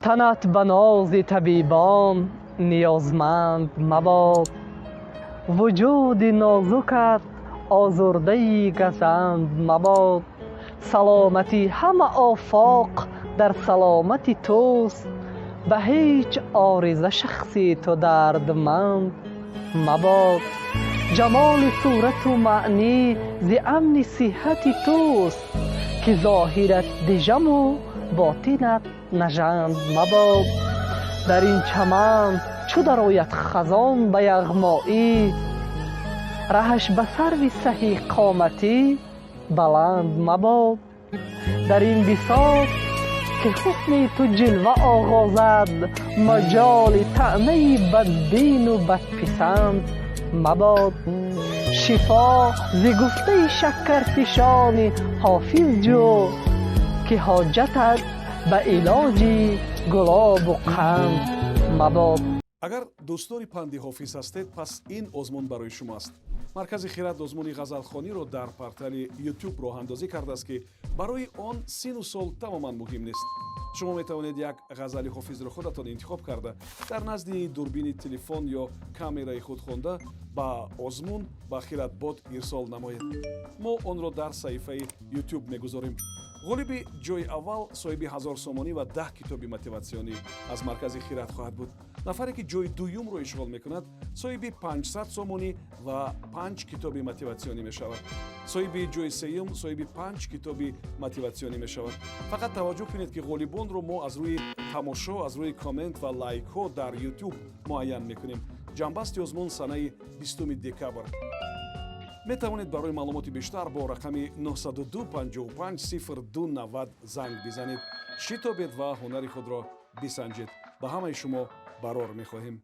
تنت به ناز طبیبان نیازمند مباد، وجود نازکت آزرده گزند مباد. سلامتی همه آفاق در سلامتی توست، به هیچ عارضه شخصی تو دردمند مباد. جمال صورت و معنی ز امن صحت توست، که ظاهرت دژم و باطنت نژند مباد. در این چمن چو درآید خزان به یغمایی، رهش به سرو سهی قامتی بلند مباد. در این بساط که حسن تو جلوه آغازد، مجال طعنه بدبین و بدپسند مباد. شفا ز گفته شکرفشان حافظ جو، که حاجتت به علاج گلاب و قند مباد. агар дӯстдори панди ҳофиз ҳастед, пас ин озмун барои шумоаст. маркази хират озмуни ғазалхониро дар портали YouTube роҳандозӣ кардааст, ки барои он сину сол тамоман муҳим нест. шумо метавонед як ғазали ҳофизро худатон интихоб карда, дар назди дурбини телефон ё камераи худ хонда ба озмун ба хиратбод ирсол намоед. мо онро дар саҳифаи YouTube мегузорем. ғолиби ҷойи аввал соҳиби 1000 сомонӣ ва 10 китоби мотиватсионӣ аз маркази хират хоҳад буд. нафаре ки ҷойи дуюмро ишғол мекунад соҳиби 500 сомонӣ ва 5 китоби мотиватсионӣ мешавад. соҳиби ҷойи сеюм соҳиби 5 китоби мотиватсионӣ мешавад. фақат таваҷҷӯҳ кунед ки ғолибонро мо аз рӯи тамошо, аз рӯи коммент ва лайкҳо дар YouTube муайян мекунем. ҷанбасти озмун санаи 20 декабр. метавонед барои маълумоти бештар бо рақами 902 55 02 90 занг бизанед. шитобед ва ҳунари худро бисанҷед. ба ҳамаи шумо барор мехоҳем.